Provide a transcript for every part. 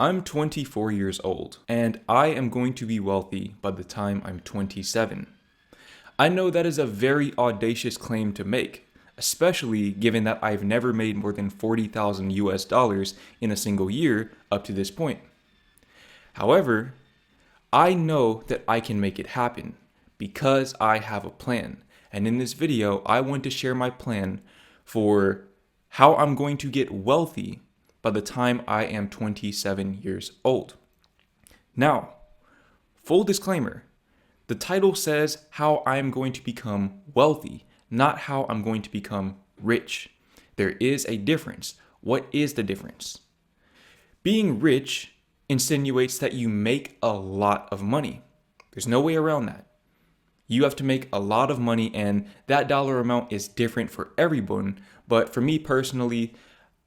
I'm 24 years old, and I am going to be wealthy by the time I'm 27. I know that is a very audacious claim to make, especially given that I've never made more than 40,000 US dollars in a single year up to this point. However, I know that I can make it happen because I have a plan. And in this video, I want to share my plan for how I'm going to get wealthy by the time I am 27 years old. Now, full disclaimer, the title says how I'm going to become wealthy, not how I'm going to become rich. There is a difference. What is the difference? Being rich insinuates that you make a lot of money. There's no way around that. You have to make a lot of money, and that dollar amount is different for everyone. But for me personally,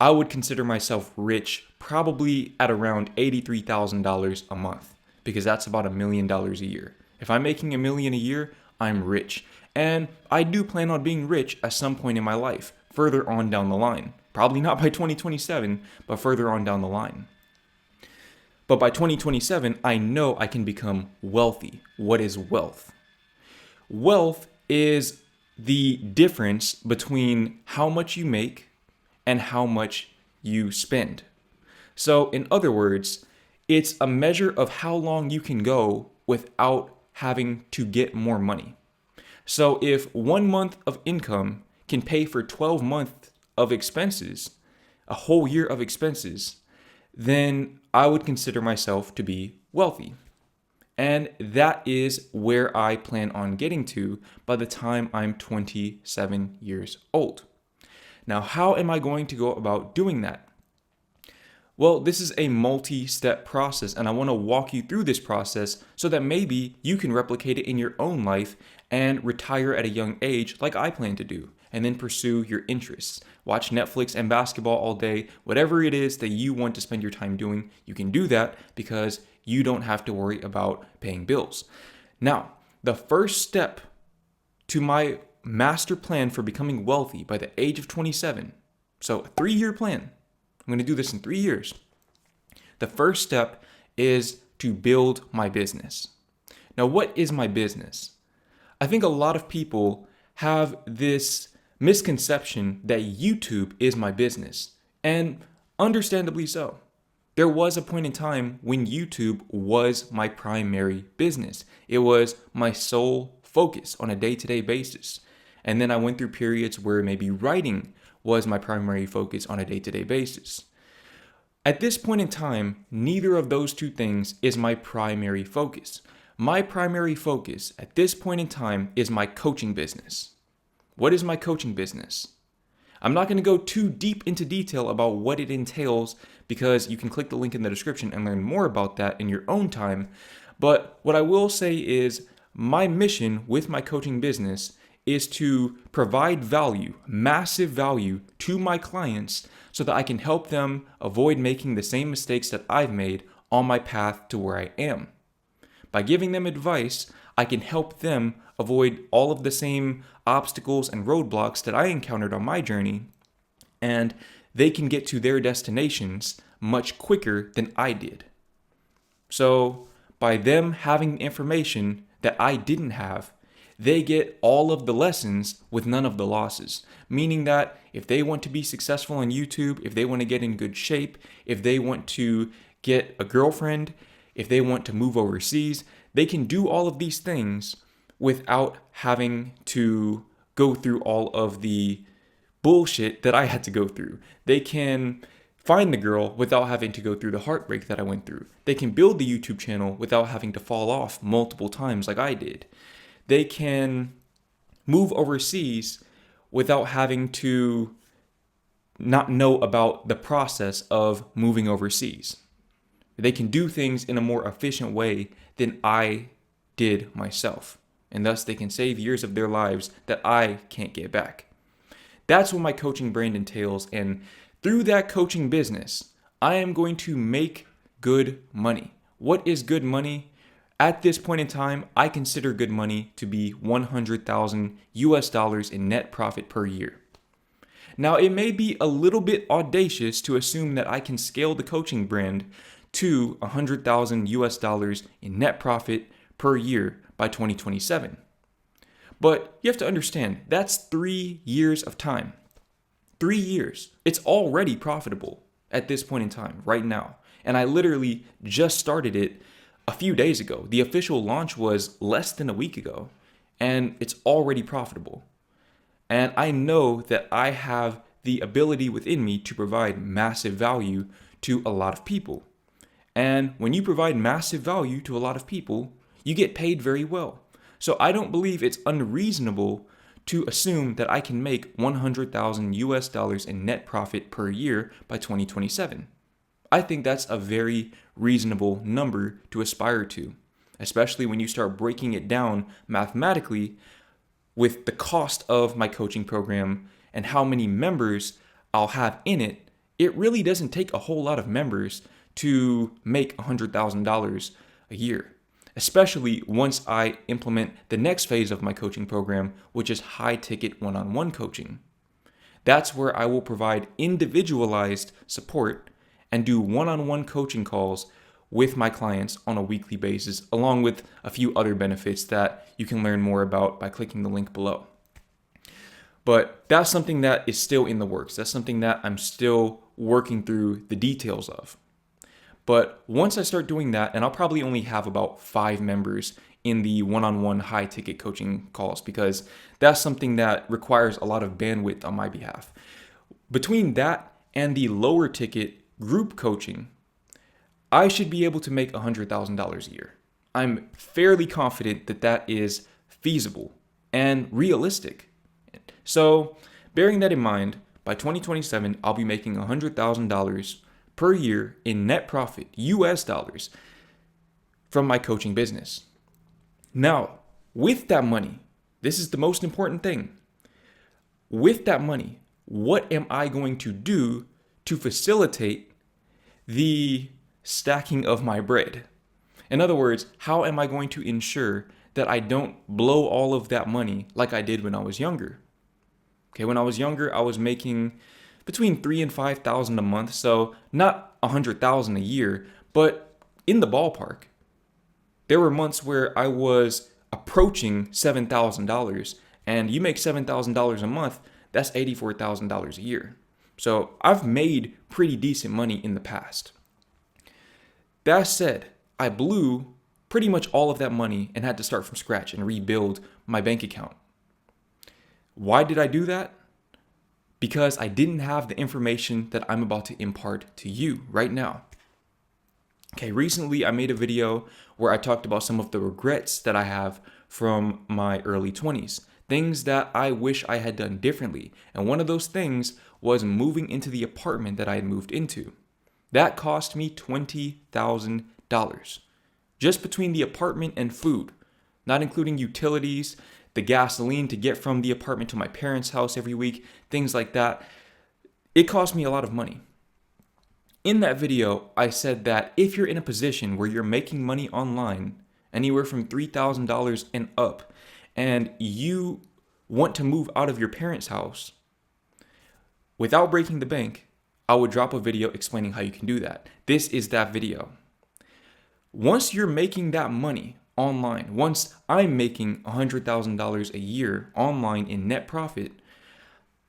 I would consider myself rich probably at around $83,000 a month, because that's about $1 million a year. If I'm making $1 million a year, I'm rich. And I do plan on being rich at some point in my life, further on down the line. Probably not by 2027, but further on down the line. But by 2027, I know I can become wealthy. What is wealth? Wealth is the difference between how much you make and how much you spend. So, in other words, it's a measure of how long you can go without having to get more money. So, if 1 month of income can pay for 12 months of expenses, a whole year of expenses, then I would consider myself to be wealthy. And that is where I plan on getting to by the time I'm 27 years old. Now, how am I going to go about doing that? Well, this is a multi-step process, and I want to walk you through this process so that maybe you can replicate it in your own life and retire at a young age like I plan to do, and then pursue your interests. Watch Netflix and basketball all day. Whatever it is that you want to spend your time doing, you can do that because you don't have to worry about paying bills. Now, the first step to my master plan for becoming wealthy by the age of 27, so a 3-year plan. I'm going to do this in 3 years. The first step is to build my business. Now, what is my business? I think a lot of people have this misconception that YouTube is my business, and understandably so. There was a point in time when YouTube was my primary business. It was my sole focus on a day-to-day basis. And then I went through periods where maybe writing was my primary focus on a day-to-day basis. At this point in time, neither of those two things is my primary focus. My primary focus at this point in time is my coaching business. What is my coaching business? I'm not going to go too deep into detail about what it entails because you can click the link in the description and learn more about that in your own time. But what I will say is my mission with my coaching business is to provide value, massive value to my clients so that I can help them avoid making the same mistakes that I've made on my path to where I am. By giving them advice, I can help them avoid all of the same obstacles and roadblocks that I encountered on my journey, and they can get to their destinations much quicker than I did. So, by them having information that I didn't have, they get all of the lessons with none of the losses. Meaning that if they want to be successful on YouTube, if they want to get in good shape, if they want to get a girlfriend, if they want to move overseas, they can do all of these things without having to go through all of the bullshit that I had to go through. They can find the girl without having to go through the heartbreak that I went through. They can build the YouTube channel without having to fall off multiple times like I did. They can move overseas without having to not know about the process of moving overseas. They can do things in a more efficient way than I did myself. And thus they can save years of their lives that I can't get back. That's what my coaching brand entails. And through that coaching business, I am going to make good money. What is good money? At this point in time, I consider good money to be 100,000 US dollars in net profit per year. Now, it may be a little bit audacious to assume that I can scale the coaching brand to 100,000 US dollars in net profit per year by 2027. But you have to understand, that's 3 years of time. 3 years. It's already profitable at this point in time, right now. And I literally just started it a few days ago. The official launch was less than a week ago, and it's already profitable. And I know that I have the ability within me to provide massive value to a lot of people. And when you provide massive value to a lot of people, you get paid very well. So I don't believe it's unreasonable to assume that I can make 100,000 US dollars in net profit per year by 2027. I think that's a very reasonable number to aspire to, especially when you start breaking it down mathematically with the cost of my coaching program and how many members I'll have in it. It really doesn't take a whole lot of members to make $100,000 a year, especially once I implement the next phase of my coaching program, which is high ticket one-on-one coaching. That's where I will provide individualized support and do one-on-one coaching calls with my clients on a weekly basis, along with a few other benefits that you can learn more about by clicking the link below. But that's something that is still in the works. That's something that I'm still working through the details of. But once I start doing that, and I'll probably only have about 5 members in the one-on-one high ticket coaching calls, because that's something that requires a lot of bandwidth on my behalf. Between that and the lower ticket group coaching, I should be able to make $100,000 a year. I'm fairly confident that that is feasible and realistic. So, bearing that in mind, by 2027, I'll be making $100,000 per year in net profit, US dollars, from my coaching business. Now, with that money, this is the most important thing. With that money, what am I going to do to facilitate the stacking of my bread? In other words, how am I going to ensure that I don't blow all of that money like I did when I was younger? Okay, when I was younger, I was making between $3,000 and $5,000 a month, so not $100,000 a year, but in the ballpark. There were months where I was approaching $7,000, and you make $7,000 a month, that's $84,000 a year. So I've made pretty decent money in the past. That said, I blew pretty much all of that money and had to start from scratch and rebuild my bank account. Why did I do that? Because I didn't have the information that I'm about to impart to you right now. Okay, recently I made a video where I talked about some of the regrets that I have from my early 20s, things that I wish I had done differently. And one of those things was moving into the apartment that I had moved into. That cost me $20,000 just between the apartment and food, not including utilities, the gasoline to get from the apartment to my parents' house every week, things like that. It cost me a lot of money. In that video, I said that if you're in a position where you're making money online, anywhere from $3,000 and up, and you want to move out of your parents' house without breaking the bank, I would drop a video explaining how you can do that. This is that video. Once you're making that money online, once I'm making $100,000 a year online in net profit,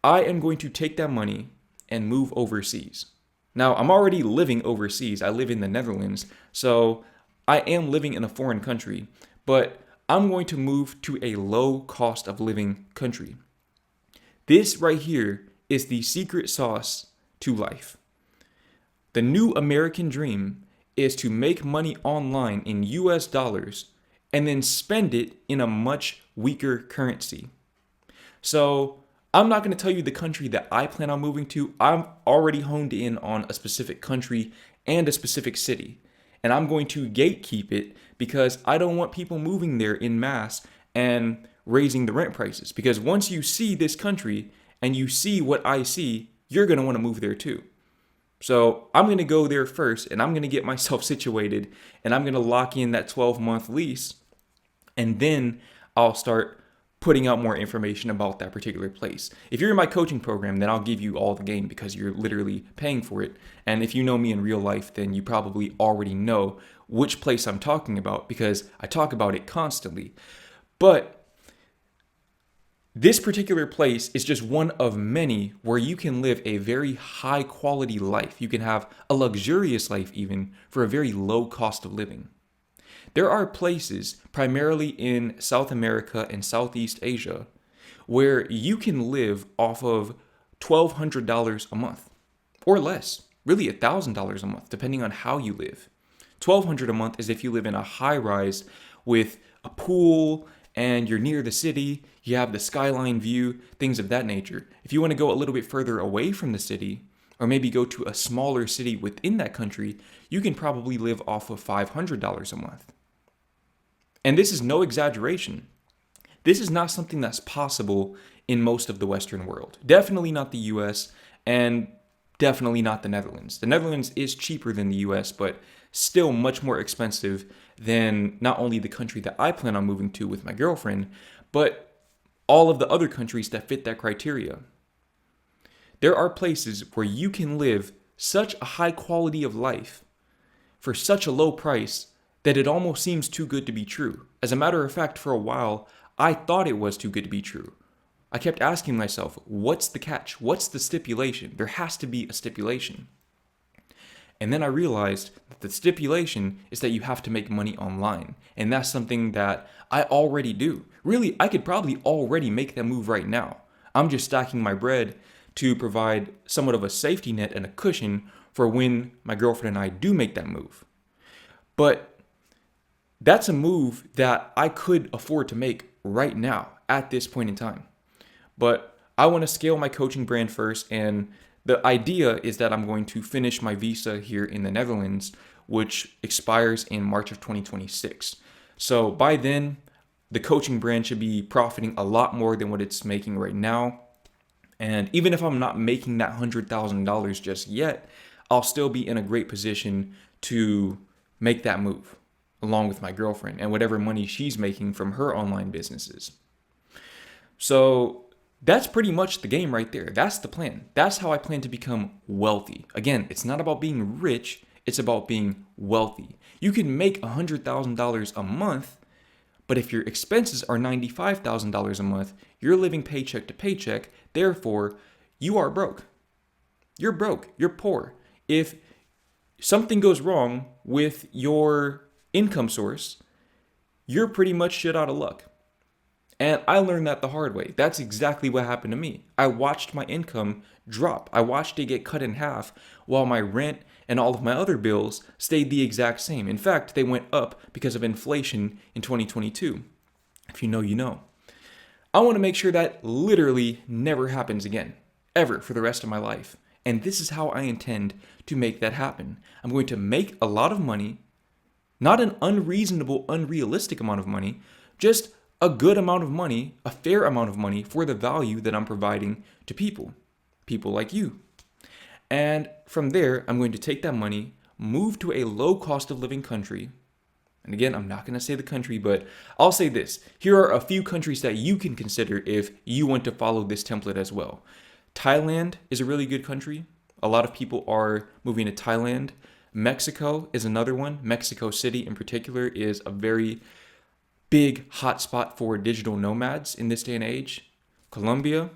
I am going to take that money and move overseas. Now, I'm already living overseas. I live in the Netherlands, so I am living in a foreign country, but I'm going to move to a low cost of living country. This right here is the secret sauce to life. The new American dream is to make money online in US dollars and then spend it in a much weaker currency. So I'm not going to tell you the country that I plan on moving to. I'm already honed in on a specific country and a specific city. And I'm going to gatekeep it because I don't want people moving there in mass and raising the rent prices. Because once you see this country and you see what I see, you're going to want to move there too. So I'm going to go there first and I'm going to get myself situated and I'm going to lock in that 12-month lease. And then I'll start putting out more information about that particular place. If you're in my coaching program, then I'll give you all the game because you're literally paying for it. And if you know me in real life, then you probably already know which place I'm talking about because I talk about it constantly. But this particular place is just one of many where you can live a very high quality life. You can have a luxurious life even for a very low cost of living. There are places, primarily in South America and Southeast Asia, where you can live off of $1,200 a month or less, really $1,000 a month, depending on how you live. $1,200 a month is if you live in a high rise with a pool and you're near the city, you have the skyline view, things of that nature. If you want to go a little bit further away from the city, or maybe go to a smaller city within that country, you can probably live off of $500 a month. And this is no exaggeration. This is not something that's possible in most of the Western world. Definitely not the US and definitely not the Netherlands. The Netherlands is cheaper than the US, but still much more expensive than not only the country that I plan on moving to with my girlfriend, but all of the other countries that fit that criteria. There are places where you can live such a high quality of life for such a low price that it almost seems too good to be true. As a matter of fact, for a while, I thought it was too good to be true. I kept asking myself, what's the catch? What's the stipulation? There has to be a stipulation. And then I realized that the stipulation is that you have to make money online. And that's something that I already do. Really, I could probably already make that move right now. I'm just stacking my bread to provide somewhat of a safety net and a cushion for when my girlfriend and I do make that move. But that's a move that I could afford to make right now at this point in time. But I want to scale my coaching brand first, and the idea is that I'm going to finish my visa here in the Netherlands, which expires in March of 2026. So by then, the coaching brand should be profiting a lot more than what it's making right now. And even if I'm not making that $100,000 just yet, I'll still be in a great position to make that move along with my girlfriend and whatever money she's making from her online businesses. So that's pretty much the game right there. That's the plan. That's how I plan to become wealthy. Again, it's not about being rich. It's about being wealthy. You can make $100,000 a month, but if your expenses are $95,000 a month, you're living paycheck to paycheck. Therefore, you are broke. You're broke. You're poor. If something goes wrong with your income source, you're pretty much shit out of luck. And I learned that the hard way. That's exactly what happened to me. I watched my income drop. I watched it get cut in half while my rent and all of my other bills stayed the exact same. In fact, they went up because of inflation in 2022. If you know, you know. I want to make sure that literally never happens again, ever, for the rest of my life. And this is how I intend to make that happen. I'm going to make a lot of money, not an unreasonable, unrealistic amount of money, just a good amount of money, a fair amount of money for the value that I'm providing to people like you. And from there, I'm going to take that money, move to a low cost of living country. And again, I'm not going to say the country, but I'll say this. Here are a few countries that you can consider if you want to follow this template as well. Thailand is a really good country. A lot of people are moving to Thailand. Mexico is another one. Mexico City in particular is a very big hotspot for digital nomads in this day and age. Colombia,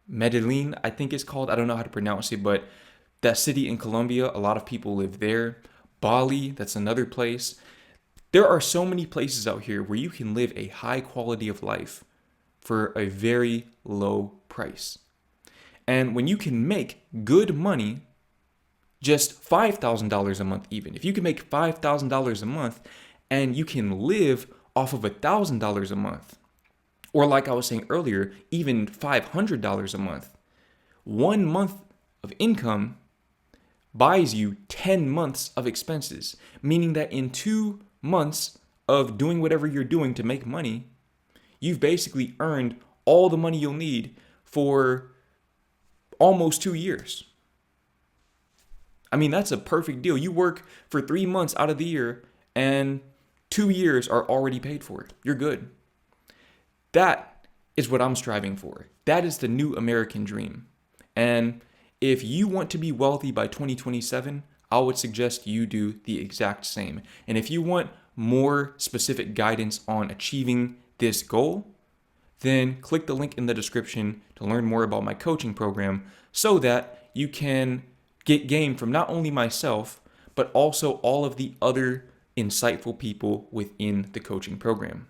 Medellin, I think it's called. I don't know how to pronounce it, but that city in Colombia, a lot of people live there. Bali, that's another place. There are so many places out here where you can live a high quality of life for a very low price. And when you can make good money, just $5,000 a month even, if you can make $5,000 a month and you can live off of $1,000 a month, or like I was saying earlier, even $500 a month, 1 month of income buys you 10 months of expenses, meaning that in 2 months of doing whatever you're doing to make money, you've basically earned all the money you'll need for almost 2 years. I mean, that's a perfect deal. You work for 3 months out of the year and 2 years are already paid for. You're good. That is what I'm striving for. That is the new American dream. And if you want to be wealthy by 2027, I would suggest you do the exact same. And if you want more specific guidance on achieving this goal, then click the link in the description to learn more about my coaching program so that you can get game from not only myself, but also all of the other insightful people within the coaching program.